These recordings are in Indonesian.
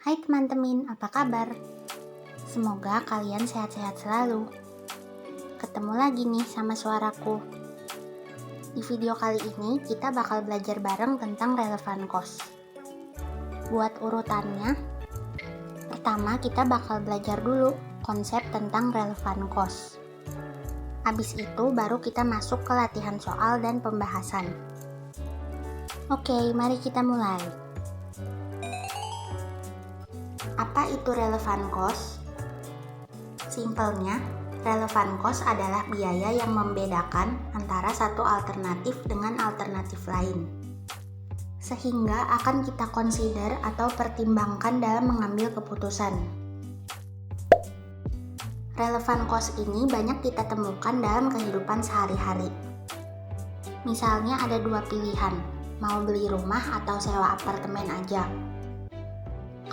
Hai teman-teman, apa kabar? Semoga kalian sehat-sehat selalu. Ketemu lagi nih sama suaraku. Di video kali ini kita bakal belajar bareng tentang relevant cost. Buat urutannya, pertama kita bakal belajar dulu konsep tentang relevant cost. Habis itu baru kita masuk ke latihan soal dan pembahasan. Oke, mari kita mulai. Apa itu relevant cost? Simpelnya, relevant cost adalah biaya yang membedakan antara satu alternatif dengan alternatif lain, sehingga akan kita consider atau pertimbangkan dalam mengambil keputusan. Relevant cost ini banyak kita temukan dalam kehidupan sehari-hari. Misalnya ada dua pilihan, mau beli rumah atau sewa apartemen aja.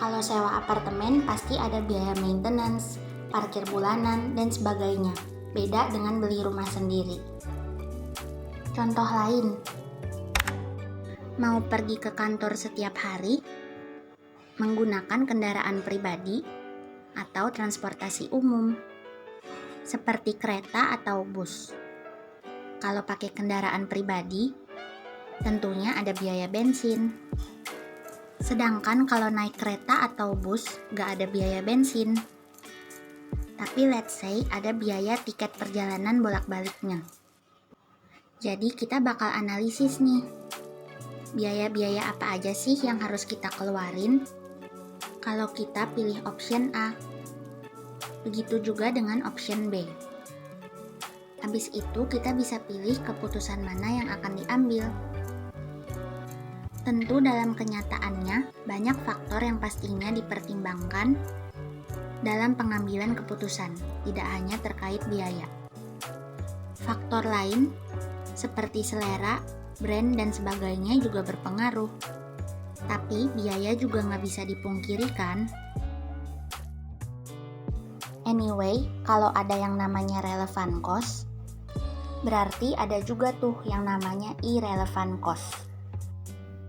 Kalau sewa apartemen pasti ada biaya maintenance, parkir bulanan, dan sebagainya. Beda dengan beli rumah sendiri. Contoh lain, mau pergi ke kantor setiap hari, menggunakan kendaraan pribadi, atau transportasi umum, seperti kereta atau bus. Kalau pakai kendaraan pribadi, tentunya ada biaya bensin. Sedangkan kalau naik kereta atau bus, gak ada biaya bensin. Tapi let's say ada biaya tiket perjalanan bolak-baliknya. Jadi kita bakal analisis nih, biaya-biaya apa aja sih yang harus kita keluarin kalau kita pilih option A. Begitu juga dengan option B. Habis itu kita bisa pilih keputusan mana yang akan diambil. Tentu dalam kenyataannya banyak faktor yang pastinya dipertimbangkan dalam pengambilan keputusan, tidak hanya terkait biaya. Faktor lain seperti selera, brand, dan sebagainya juga berpengaruh. Tapi biaya juga nggak bisa dipungkiri kan? Anyway, kalau ada yang namanya relevant cost, berarti ada juga tuh yang namanya irrelevant cost.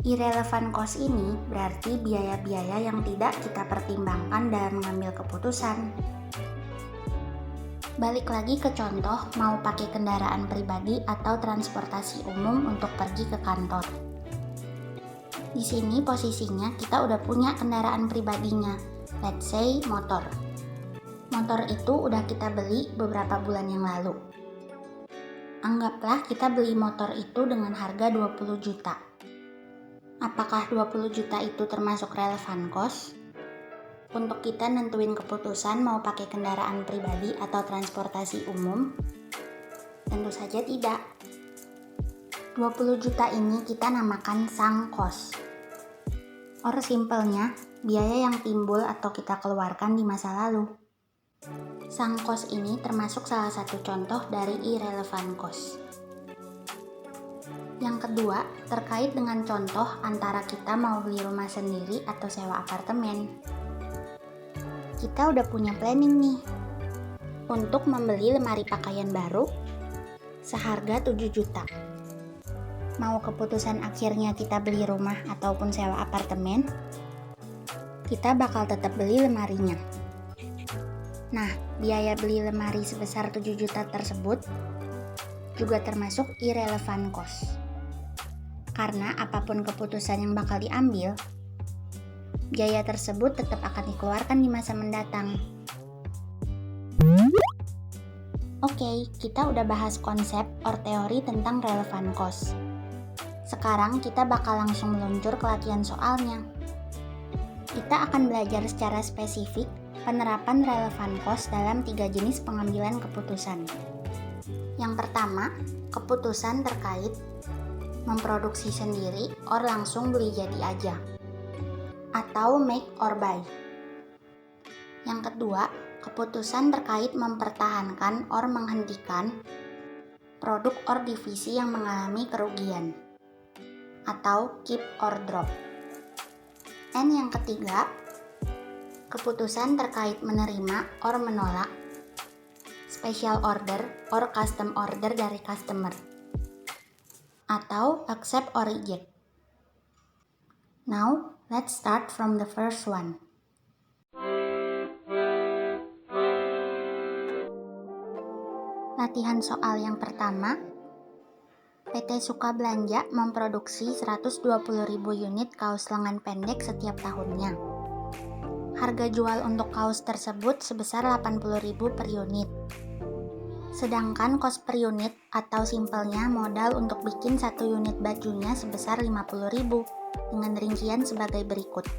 Irrelevant cost ini berarti biaya-biaya yang tidak kita pertimbangkan dalam mengambil keputusan. Balik lagi ke contoh mau pakai kendaraan pribadi atau transportasi umum untuk pergi ke kantor. Di sini posisinya kita udah punya kendaraan pribadinya, let's say motor. Motor itu udah kita beli beberapa bulan yang lalu. Anggaplah kita beli motor itu dengan harga 20 juta. Apakah 20 juta itu termasuk relevant cost? Untuk kita nentuin keputusan mau pakai kendaraan pribadi atau transportasi umum? Tentu saja tidak. 20 juta ini kita namakan sunk cost. Or simpelnya, biaya yang timbul atau kita keluarkan di masa lalu. Sunk cost ini termasuk salah satu contoh dari irrelevant cost. Yang kedua, terkait dengan contoh antara kita mau beli rumah sendiri atau sewa apartemen. Kita udah punya planning nih untuk membeli lemari pakaian baru seharga 7 juta. Mau keputusan akhirnya kita beli rumah ataupun sewa apartemen, kita bakal tetap beli lemarinya. Nah, biaya beli lemari sebesar 7 juta tersebut juga termasuk irrelevant cost. Karena apapun keputusan yang bakal diambil, biaya tersebut tetap akan dikeluarkan di masa mendatang. Oke, kita udah bahas konsep or teori tentang relevant cost. Sekarang kita bakal langsung meluncur ke latihan soalnya. Kita akan belajar secara spesifik penerapan relevant cost dalam 3 jenis pengambilan keputusan. Yang pertama, keputusan terkait memproduksi sendiri or langsung beli jadi aja, atau make or buy. Yang kedua, keputusan terkait mempertahankan or menghentikan produk or divisi yang mengalami kerugian, atau keep or drop. Dan yang ketiga, keputusan terkait menerima or menolak special order or custom order dari customer, atau accept or reject. Now, let's start from the first one. Latihan soal yang pertama, PT Suka Belanja memproduksi 120.000 unit kaos lengan pendek setiap tahunnya. Harga jual untuk kaos tersebut sebesar 80.000 per unit. Sedangkan kos per unit atau simpelnya modal untuk bikin 1 unit bajunya sebesar 50.000 dengan rincian sebagai berikut.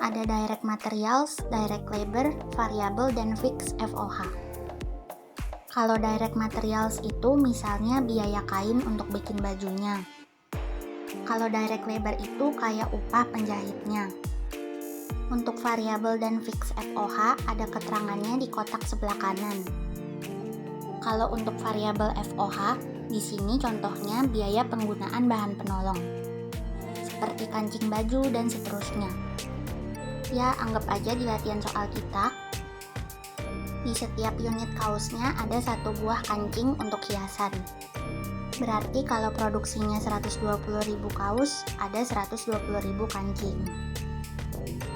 Ada direct materials, direct labor, variable, dan fixed FOH. Kalau direct materials itu misalnya biaya kain untuk bikin bajunya. Kalau direct labor itu kayak upah penjahitnya. Untuk variable dan fixed FOH ada keterangannya di kotak sebelah kanan. Kalau untuk variable FOH, di sini contohnya biaya penggunaan bahan penolong, seperti kancing baju dan seterusnya. Ya, anggap aja di latihan soal kita, di setiap unit kaosnya ada 1 buah kancing untuk hiasan. Berarti kalau produksinya 120.000 kaos, ada 120.000 kancing.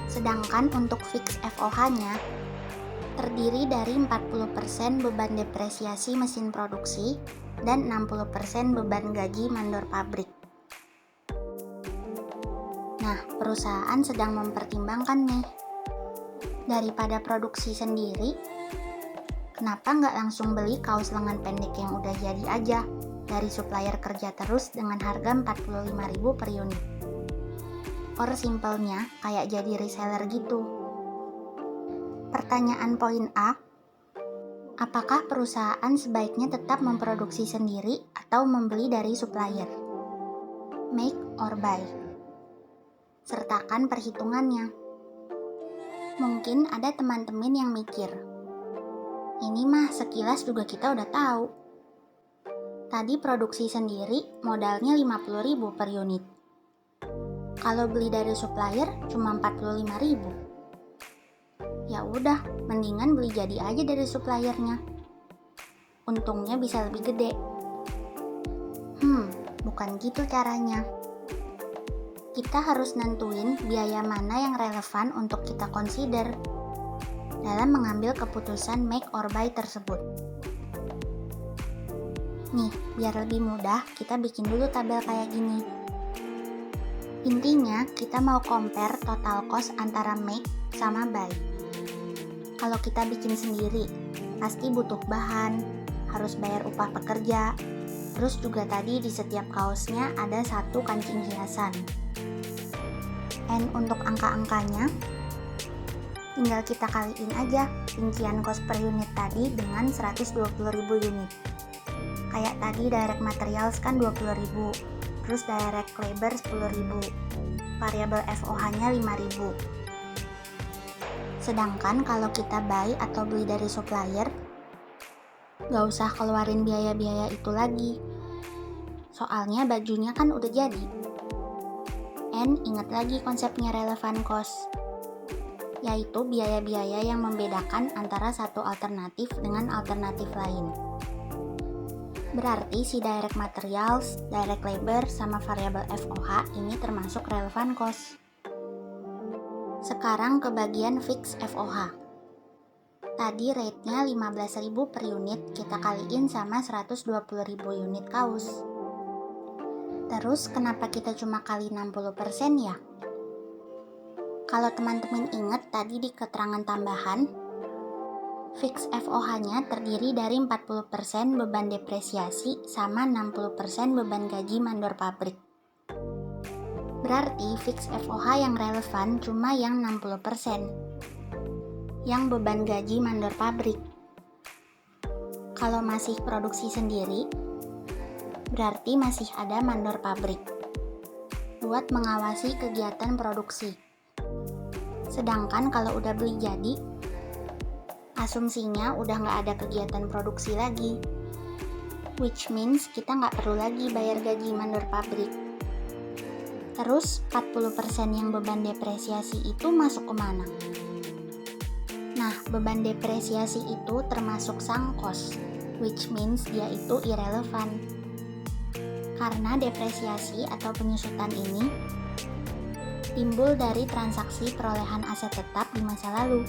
Sedangkan untuk fix FOH-nya, terdiri dari 40% beban depresiasi mesin produksi dan 60% beban gaji mandor pabrik. Nah, perusahaan sedang mempertimbangkan nih, daripada produksi sendiri, kenapa nggak langsung beli kaos lengan pendek yang udah jadi aja dari supplier kerja terus dengan harga 45.000 per unit. Or simpelnya kayak jadi reseller gitu. Pertanyaan poin A, apakah perusahaan sebaiknya tetap memproduksi sendiri atau membeli dari supplier? Make or buy. Sertakan perhitungannya. Mungkin ada teman-teman yang mikir, ini mah sekilas juga kita udah tahu. Tadi produksi sendiri modalnya 50.000 per unit. Kalau beli dari supplier cuma 45.000. Ya udah, mendingan beli jadi aja dari suppliernya. Untungnya bisa lebih gede. Bukan gitu caranya. Kita harus nentuin biaya mana yang relevan untuk kita consider dalam mengambil keputusan make or buy tersebut. Nih, biar lebih mudah, kita bikin dulu tabel kayak gini. Intinya, kita mau compare total cost antara make sama buy. Kalau kita bikin sendiri, pasti butuh bahan, harus bayar upah pekerja, terus juga tadi di setiap kaosnya ada 1 kancing hiasan. And untuk angka-angkanya, tinggal kita kaliin aja rincian cost per unit tadi dengan 120.000 unit. Kayak tadi direct materials kan 20.000, terus direct labor 10.000, variable FOH-nya 5.000. Sedangkan kalau kita buy atau beli dari supplier, gak usah keluarin biaya-biaya itu lagi. Soalnya bajunya kan udah jadi. And ingat lagi konsepnya relevant cost, yaitu biaya-biaya yang membedakan antara satu alternatif dengan alternatif lain. Berarti si direct materials, direct labor, sama variable FOH ini termasuk relevant cost. Sekarang ke bagian fix FOH. Tadi rate-nya 15.000 per unit, kita kaliin sama 120.000 unit kaos. Terus kenapa kita cuma kali 60% ya? Kalau teman-teman ingat tadi di keterangan tambahan, fix FOH-nya terdiri dari 40% beban depresiasi sama 60% beban gaji mandor pabrik. Berarti fix FOH yang relevan cuma yang 60%, yang beban gaji mandor pabrik. Kalau masih produksi sendiri, berarti masih ada mandor pabrik buat mengawasi kegiatan produksi. Sedangkan kalau udah beli jadi, asumsinya udah nggak ada kegiatan produksi lagi, which means kita nggak perlu lagi bayar gaji mandor pabrik. Terus 40% yang beban depresiasi itu masuk kemana? Nah, beban depresiasi itu termasuk sunk cost, which means dia itu irrelevant. Karena depresiasi atau penyusutan ini timbul dari transaksi perolehan aset tetap di masa lalu.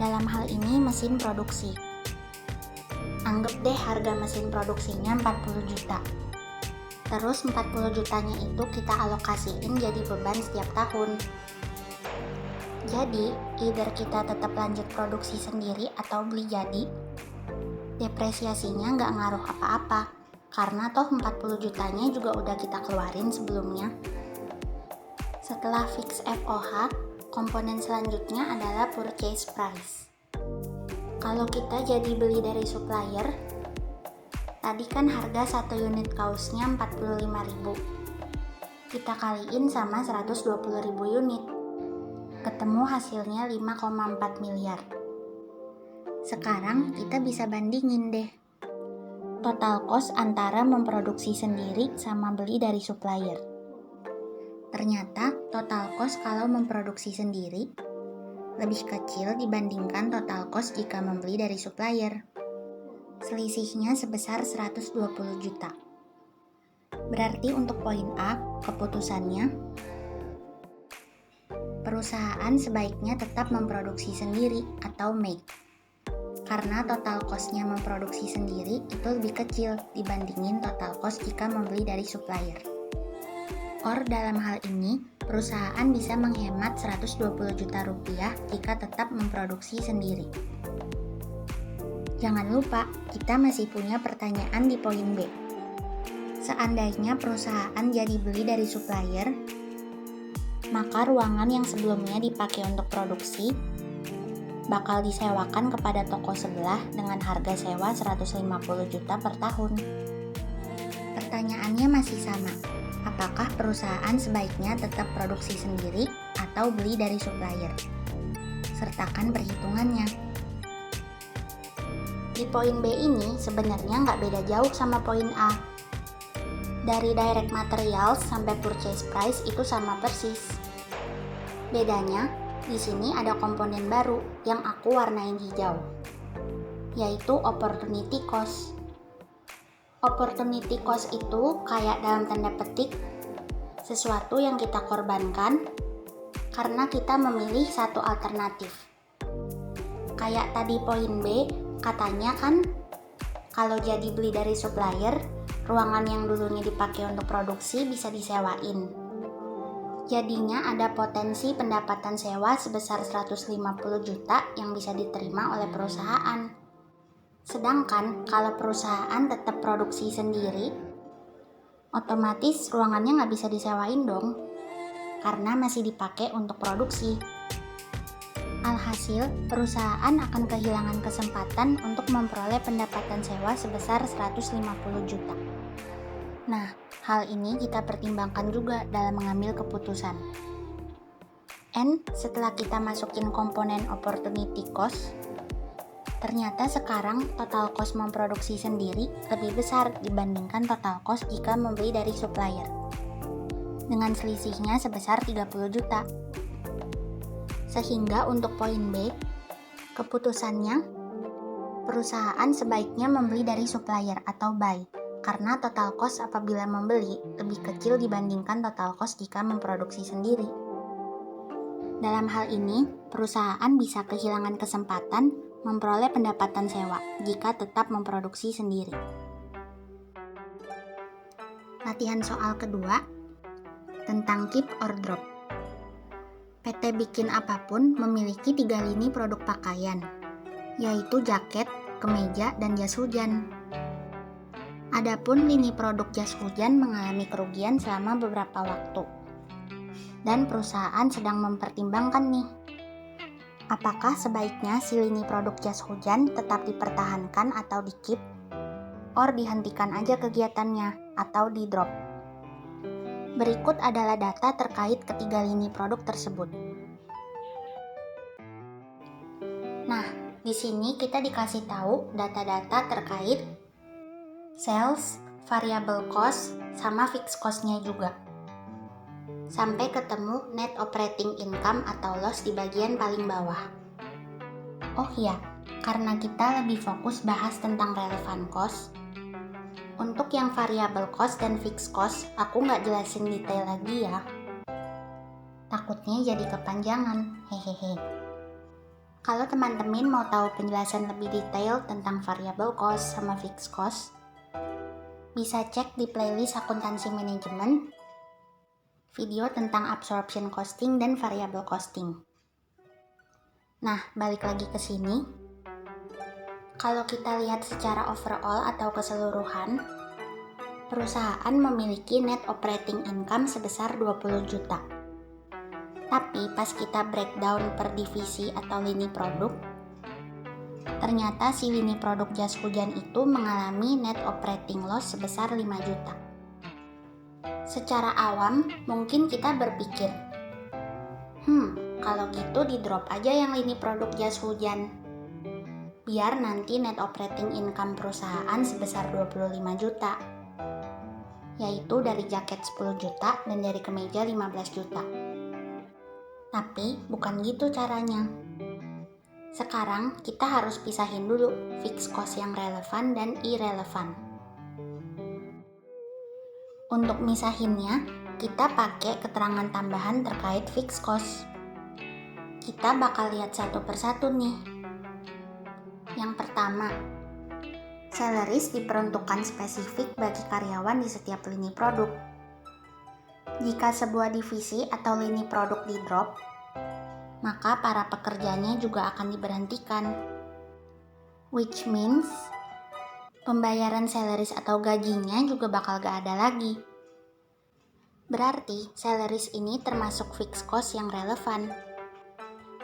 Dalam hal ini mesin produksi. Anggap deh harga mesin produksinya 40 juta. Terus 40 jutanya itu kita alokasiin jadi beban setiap tahun. Jadi, either kita tetap lanjut produksi sendiri atau beli jadi, depresiasinya nggak ngaruh apa-apa, karena toh 40 jutanya juga udah kita keluarin sebelumnya. Setelah fix FOH, komponen selanjutnya adalah purchase price. Kalau kita jadi beli dari supplier, tadi kan harga 1 unit kaosnya 45.000. Kita kaliin sama 120.000 unit. Ketemu hasilnya 5,4 miliar. Sekarang kita bisa bandingin deh. Total cost antara memproduksi sendiri sama beli dari supplier. Ternyata total cost kalau memproduksi sendiri lebih kecil dibandingkan total cost jika membeli dari supplier. Selisihnya sebesar 120 juta. Berarti untuk poin A, keputusannya, perusahaan sebaiknya tetap memproduksi sendiri atau make. Karena total cost-nya memproduksi sendiri itu lebih kecil dibandingin total cost jika membeli dari supplier. Or dalam hal ini, perusahaan bisa menghemat 120 juta rupiah jika tetap memproduksi sendiri. Jangan lupa, kita masih punya pertanyaan di poin B. Seandainya perusahaan jadi beli dari supplier, maka ruangan yang sebelumnya dipakai untuk produksi bakal disewakan kepada toko sebelah dengan harga sewa 150 juta per tahun. Pertanyaannya masih sama. Apakah perusahaan sebaiknya tetap produksi sendiri atau beli dari supplier? Sertakan perhitungannya. Di poin B ini sebenarnya nggak beda jauh sama poin A. Dari direct materials sampai purchase price itu sama persis. Bedanya, di sini ada komponen baru yang aku warnain hijau, yaitu opportunity cost. Opportunity cost itu kayak dalam tanda petik sesuatu yang kita korbankan karena kita memilih satu alternatif. Kayak tadi poin B, katanya kan kalau jadi beli dari supplier, ruangan yang dulunya dipakai untuk produksi bisa disewain. Jadinya ada potensi pendapatan sewa sebesar 150 juta yang bisa diterima oleh perusahaan. Sedangkan kalau perusahaan tetap produksi sendiri, otomatis ruangannya nggak bisa disewain dong, karena masih dipakai untuk produksi. Alhasil, perusahaan akan kehilangan kesempatan untuk memperoleh pendapatan sewa sebesar 150 juta. Nah, hal ini kita pertimbangkan juga dalam mengambil keputusan. Setelah kita masukin komponen opportunity cost, ternyata sekarang total cost memproduksi sendiri lebih besar dibandingkan total cost jika membeli dari supplier. Dengan selisihnya sebesar 30 juta. Sehingga untuk poin B, keputusannya, perusahaan sebaiknya membeli dari supplier atau buy. Karena total cost apabila membeli lebih kecil dibandingkan total cost jika memproduksi sendiri. Dalam hal ini, perusahaan bisa kehilangan kesempatan memperoleh pendapatan sewa jika tetap memproduksi sendiri. Latihan soal kedua, tentang keep or drop. PT Bikin Apapun memiliki 3 lini produk pakaian, yaitu jaket, kemeja, dan jas hujan. Adapun lini produk jas hujan mengalami kerugian selama beberapa waktu. Dan perusahaan sedang mempertimbangkan nih, apakah sebaiknya si lini produk jas hujan tetap dipertahankan atau di-keep, or dihentikan aja kegiatannya atau di-drop. Berikut adalah data terkait ketiga lini produk tersebut. Nah, di sini kita dikasih tahu data-data terkait sales, variable cost, sama fixed cost-nya juga. Sampai ketemu net operating income atau loss di bagian paling bawah. Oh iya, karena kita lebih fokus bahas tentang relevant cost, untuk yang variable cost dan fixed cost, aku nggak jelasin detail lagi ya. Takutnya jadi kepanjangan, hehehe. Kalau teman-teman mau tahu penjelasan lebih detail tentang variable cost sama fixed cost, bisa cek di playlist akuntansi manajemen, video tentang absorption costing dan variable costing. Nah, balik lagi ke sini. Kalau kita lihat secara overall atau keseluruhan, perusahaan memiliki net operating income sebesar 20 juta. Tapi pas kita breakdown per divisi atau lini produk, ternyata si lini produk jas hujan itu mengalami net operating loss sebesar 5 juta. Secara awam, mungkin kita berpikir, kalau gitu di drop aja yang lini produk jas hujan. Biar nanti net operating income perusahaan sebesar 25 juta. Yaitu dari jaket 10 juta dan dari kemeja 15 juta. Tapi bukan gitu caranya. Sekarang kita harus pisahin dulu fixed cost yang relevan dan irrelevan. Untuk misahinnya, kita pakai keterangan tambahan terkait fixed cost. Kita bakal lihat satu persatu nih. Yang pertama, salaries diperuntukkan spesifik bagi karyawan di setiap lini produk. Jika sebuah divisi atau lini produk di drop, maka para pekerjanya juga akan diberhentikan. Which means, pembayaran salaries atau gajinya juga bakal gak ada lagi. Berarti, salaries ini termasuk fixed cost yang relevan.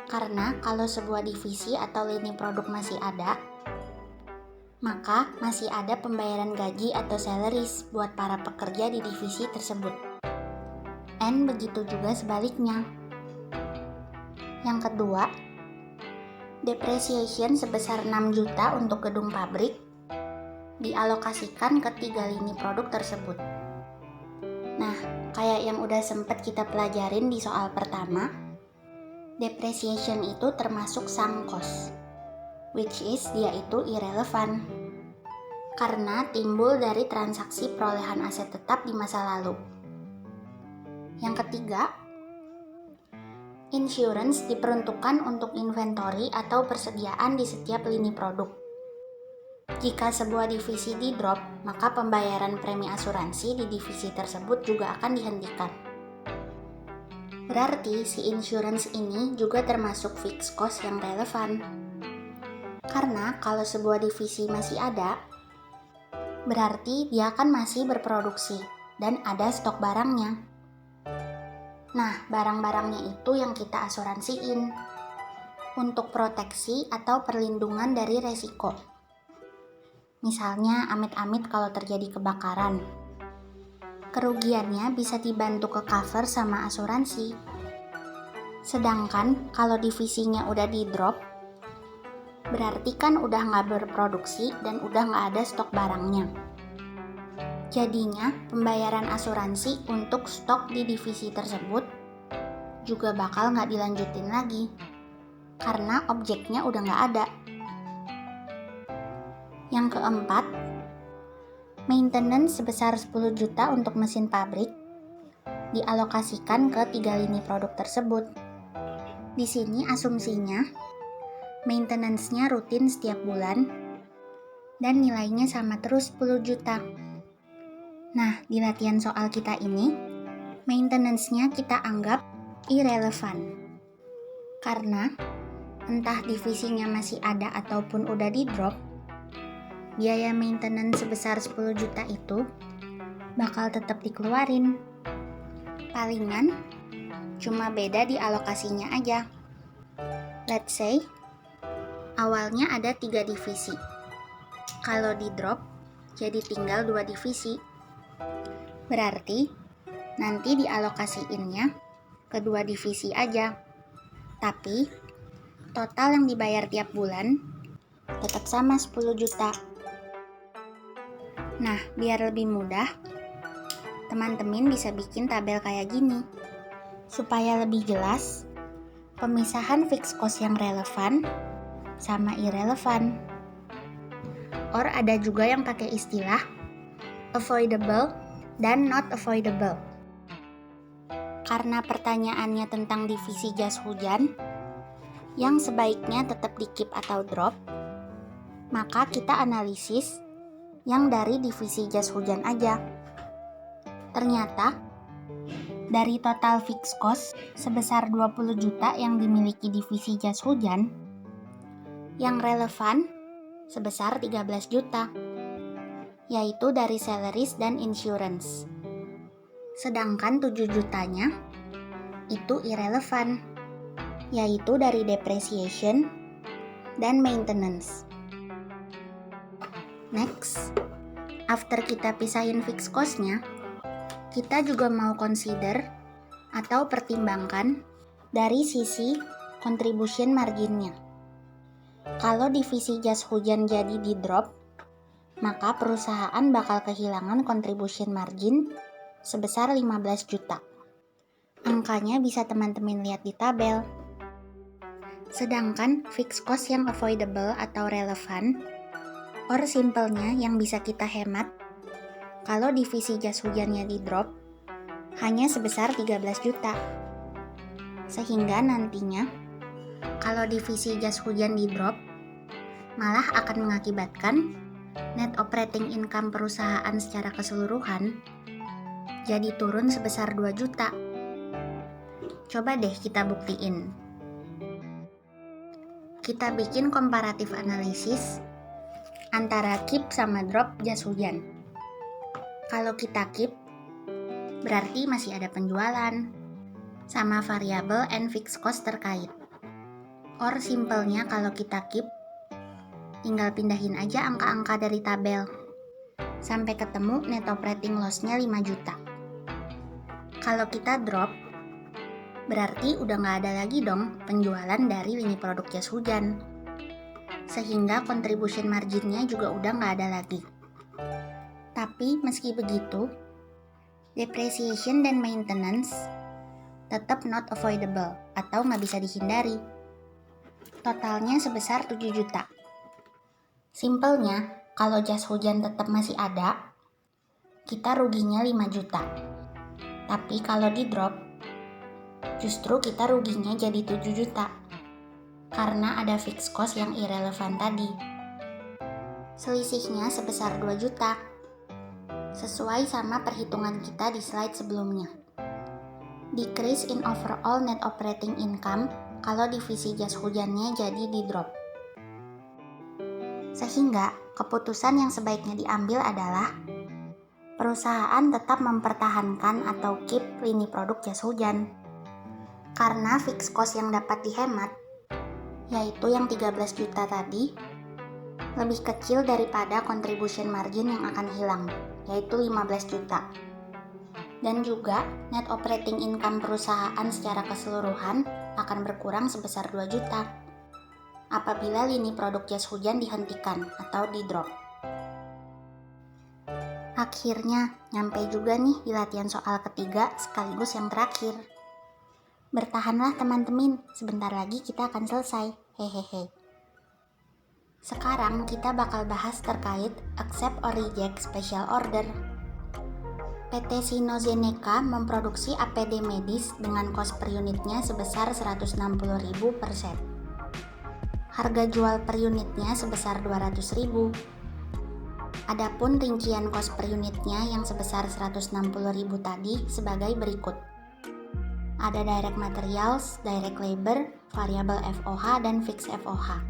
Karena kalau sebuah divisi atau lini produk masih ada, maka masih ada pembayaran gaji atau salaries buat para pekerja di divisi tersebut. And begitu juga sebaliknya. Yang kedua, depreciation sebesar 6 juta untuk gedung pabrik dialokasikan ke 3 lini produk tersebut. Nah, kayak yang udah sempet kita pelajarin di soal pertama, depreciation itu termasuk sunk cost, which is dia itu irrelevan karena timbul dari transaksi perolehan aset tetap di masa lalu. Yang ketiga, insurance diperuntukkan untuk inventory atau persediaan di setiap lini produk. Jika sebuah divisi di drop, maka pembayaran premi asuransi di divisi tersebut juga akan dihentikan. Berarti si insurance ini juga termasuk fixed cost yang relevan. Karena kalau sebuah divisi masih ada, berarti dia kan masih berproduksi dan ada stok barangnya. Nah, barang-barangnya itu yang kita asuransiin untuk proteksi atau perlindungan dari resiko. Misalnya amit-amit kalau terjadi kebakaran, kerugiannya bisa dibantu ke cover sama asuransi. Sedangkan kalau divisinya udah di drop, berarti kan udah nggak berproduksi dan udah nggak ada stok barangnya. Jadinya pembayaran asuransi untuk stok di divisi tersebut juga bakal nggak dilanjutin lagi karena objeknya udah nggak ada. Yang keempat, maintenance sebesar 10 juta untuk mesin pabrik dialokasikan ke 3 lini produk tersebut. Di sini asumsinya maintenance-nya rutin setiap bulan dan nilainya sama terus 10 juta. Nah, di latihan soal kita ini, maintenance-nya kita anggap irrelevan. Karena entah divisinya masih ada ataupun udah di drop, biaya maintenance sebesar 10 juta itu bakal tetap dikeluarin. Palingan cuma beda di alokasinya aja. Let's say awalnya ada 3 divisi. Kalau di drop jadi tinggal 2 divisi. Berarti nanti dialokasiinnya ke 2 divisi aja. Tapi total yang dibayar tiap bulan tetap sama 10 juta. Nah, biar lebih mudah, teman-teman bisa bikin tabel kayak gini. Supaya lebih jelas, pemisahan fixed cost yang relevan sama irrelevan. Or ada juga yang pakai istilah avoidable dan not avoidable. Karena pertanyaannya tentang divisi jas hujan, yang sebaiknya tetap di-keep atau drop, maka kita analisis yang dari divisi jas hujan aja. Ternyata, dari total fixed cost sebesar 20 juta yang dimiliki divisi jas hujan, yang relevan sebesar 13 juta, yaitu dari salaries dan insurance. Sedangkan 7 jutanya itu irrelevant, yaitu dari depreciation dan maintenance. Next, after kita pisahin fixed cost-nya, kita juga mau consider atau pertimbangkan dari sisi contribution margin-nya. Kalau divisi jas hujan jadi di drop, maka perusahaan bakal kehilangan contribution margin sebesar 15 juta. Angkanya bisa teman-teman lihat di tabel. Sedangkan fixed cost yang avoidable atau relevan, or simpelnya yang bisa kita hemat, kalau divisi jas hujannya di drop, hanya sebesar 13 juta. Sehingga nantinya, kalau divisi jas hujan di drop, malah akan mengakibatkan net operating income perusahaan secara keseluruhan jadi turun sebesar 2 juta. Coba deh kita buktiin. Kita bikin komparatif analisis antara keep sama drop jas hujan. Kalau kita keep, berarti masih ada penjualan sama variable and fixed cost terkait. Or simpelnya kalau kita keep, tinggal pindahin aja angka-angka dari tabel sampai ketemu net operating loss-nya 5 juta. Kalau kita drop, berarti udah nggak ada lagi dong penjualan dari lini produk jas hujan. Sehingga contribution margin-nya juga udah nggak ada lagi. Tapi meski begitu, depreciation dan maintenance tetap not avoidable atau nggak bisa dihindari. Totalnya sebesar 7 juta. Simpelnya, kalau jas hujan tetap masih ada, kita ruginya 5 juta. Tapi kalau di drop, justru kita ruginya jadi 7 juta. Karena ada fixed cost yang irrelevant tadi. Selisihnya sebesar 2 juta. Sesuai sama perhitungan kita di slide sebelumnya. Decrease in overall net operating income kalau divisi jas hujannya jadi di drop. Sehingga keputusan yang sebaiknya diambil adalah perusahaan tetap mempertahankan atau keep lini produk jas hujan. Karena fixed cost yang dapat dihemat, yaitu yang 13 juta tadi, lebih kecil daripada contribution margin yang akan hilang, yaitu 15 juta. Dan juga net operating income perusahaan secara keseluruhan akan berkurang sebesar 2 juta apabila lini produk jas hujan dihentikan atau di drop. Akhirnya nyampe juga nih di latihan soal ketiga sekaligus yang terakhir. Bertahanlah teman-teman, sebentar lagi kita akan selesai. Hehehe. Sekarang kita bakal bahas terkait accept or reject special order. PT Sinozeneca memproduksi APD medis dengan kos per unitnya sebesar 160.000 per set. Harga jual per unitnya sebesar 200.000. Adapun rincian kos per unitnya yang sebesar 160.000 tadi sebagai berikut. Ada direct materials, direct labor, variable FOH, dan fixed FOH.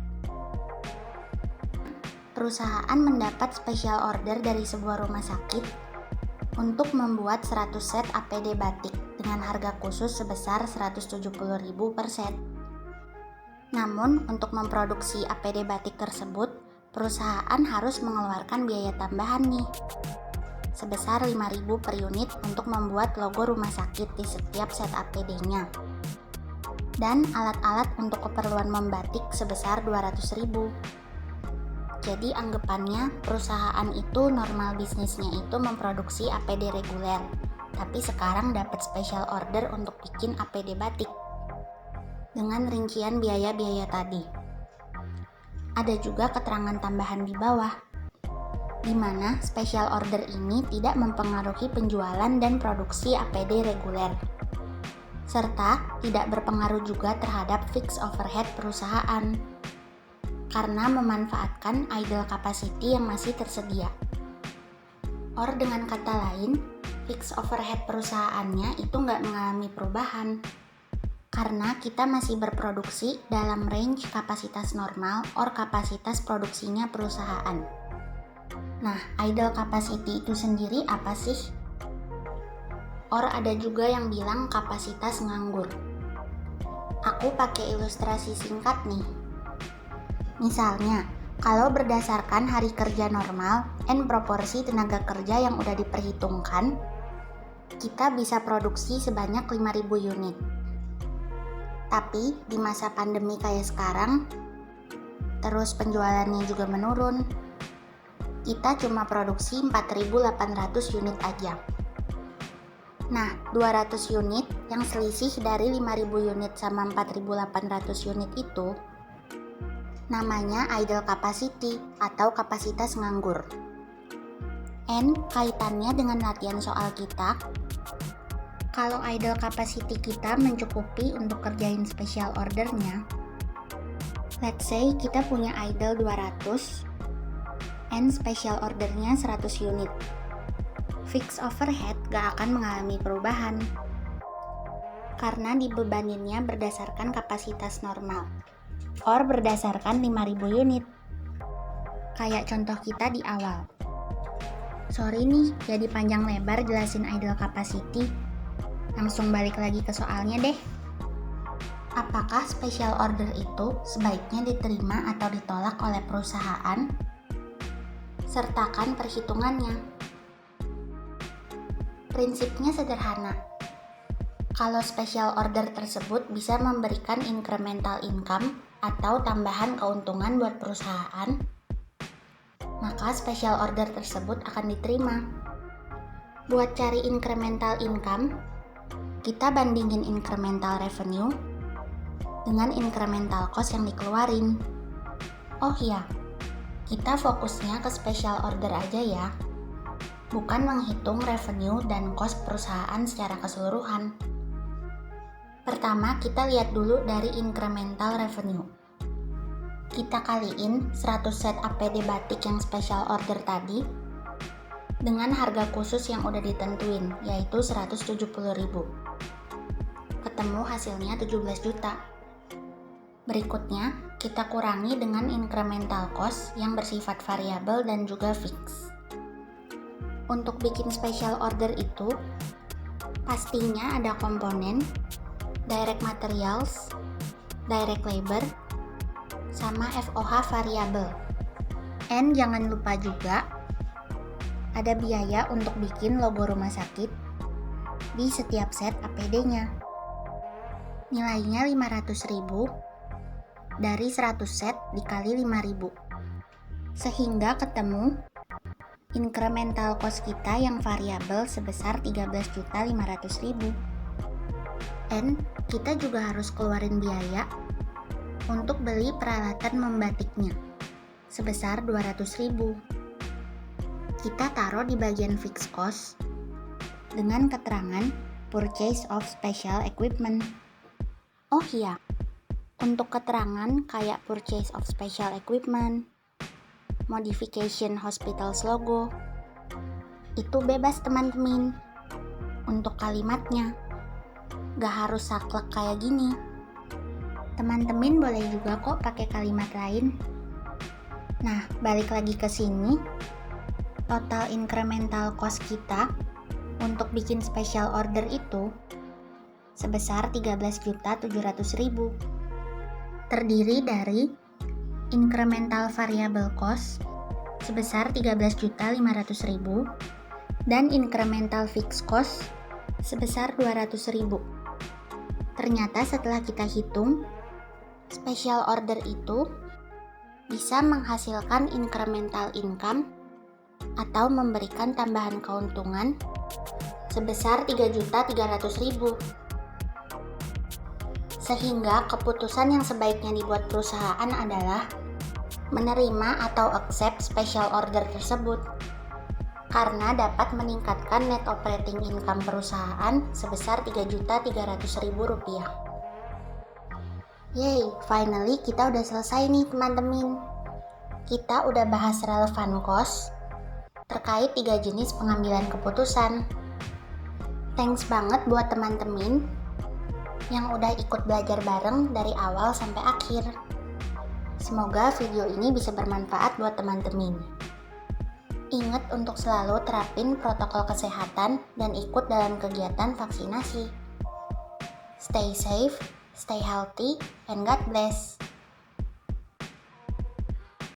Perusahaan mendapat special order dari sebuah rumah sakit untuk membuat 100 set APD batik dengan harga khusus sebesar 170.000 per set. Namun, untuk memproduksi APD batik tersebut, perusahaan harus mengeluarkan biaya tambahan nih, sebesar 5.000 per unit untuk membuat logo rumah sakit di setiap set APD-nya. Dan alat-alat untuk keperluan membatik sebesar 200.000. Jadi anggapannya perusahaan itu normal bisnisnya itu memproduksi APD reguler, tapi sekarang dapat special order untuk bikin APD batik dengan rincian biaya-biaya tadi. Ada juga keterangan tambahan di bawah, di mana special order ini tidak mempengaruhi penjualan dan produksi APD reguler. serta tidak berpengaruh juga terhadap fixed overhead perusahaan karena memanfaatkan idle capacity yang masih tersedia. Or dengan kata lain, fixed overhead perusahaannya itu nggak mengalami perubahan karena kita masih berproduksi dalam range kapasitas normal or kapasitas produksinya perusahaan. Nah, idle capacity itu sendiri apa sih? Or ada juga yang bilang kapasitas nganggur. Aku pakai ilustrasi singkat nih. Misalnya, kalau berdasarkan hari kerja normal and proporsi tenaga kerja yang udah diperhitungkan, kita bisa produksi sebanyak 5.000 unit. Tapi di masa pandemi kayak sekarang, terus penjualannya juga menurun, kita cuma produksi 4.800 unit aja. Nah, 200 unit yang selisih dari 5.000 unit sama 4.800 unit itu namanya idle capacity atau kapasitas nganggur. And kaitannya dengan latihan soal kita, kalau idle capacity kita mencukupi untuk kerjain special ordernya, let's say kita punya idle 200 and special ordernya 100 unit. Fixed overhead gak akan mengalami perubahan karena dibebaninnya berdasarkan kapasitas normal or berdasarkan 5.000 unit. Kayak contoh kita di awal. Sorry nih, jadi panjang lebar jelasin idle capacity. Langsung balik lagi ke soalnya deh. Apakah special order itu sebaiknya diterima atau ditolak oleh perusahaan? Sertakan perhitungannya. Prinsipnya sederhana. Kalau special order tersebut bisa memberikan incremental income atau tambahan keuntungan buat perusahaan, maka special order tersebut akan diterima. Buat cari incremental income, kita bandingin incremental revenue dengan incremental cost yang dikeluarin. Oh iya, kita fokusnya ke special order aja ya, bukan menghitung revenue dan cost perusahaan secara keseluruhan. Pertama, kita lihat dulu dari incremental revenue. Kita kaliin 100 set APD batik yang special order tadi dengan harga khusus yang udah ditentuin, yaitu 170.000. Ketemu hasilnya 17 juta. Berikutnya, kita kurangi dengan incremental cost yang bersifat variabel dan juga fix. Untuk bikin special order itu, pastinya ada komponen, direct materials, direct labor, sama FOH variabel. And jangan lupa juga, ada biaya untuk bikin logo rumah sakit di setiap set APD-nya. Nilainya 500.000 dari 100 set dikali 5.000. Sehingga ketemu incremental cost kita yang variabel sebesar 13.500.000. And kita juga harus keluarin biaya untuk beli peralatan membatiknya sebesar 200.000. Kita taruh di bagian fixed cost dengan keterangan purchase of special equipment. Oh iya, untuk keterangan kayak purchase of special equipment, modification hospital's logo, itu bebas teman-teman. Untuk kalimatnya, gak harus saklek kayak gini. Teman-teman boleh juga kok pakai kalimat lain. Nah, balik lagi ke sini. Total incremental cost kita untuk bikin special order itu sebesar 13.700.000. Terdiri dari incremental variable cost sebesar 13.500.000 dan incremental fixed cost sebesar 200.000. Ternyata setelah kita hitung, special order itu bisa menghasilkan incremental income atau memberikan tambahan keuntungan sebesar 3.300.000. Sehingga keputusan yang sebaiknya dibuat perusahaan adalah menerima atau accept special order tersebut. karena dapat meningkatkan net operating income perusahaan sebesar Rp3.300.000. Yeay, finally kita udah selesai nih teman-teman. Kita udah bahas relevan cost terkait 3 jenis pengambilan keputusan. Thanks banget buat teman-teman yang udah ikut belajar bareng dari awal sampai akhir. Semoga video ini bisa bermanfaat buat teman-teman. Ingat untuk selalu terapin protokol kesehatan dan ikut dalam kegiatan vaksinasi. Stay safe, stay healthy, and God bless.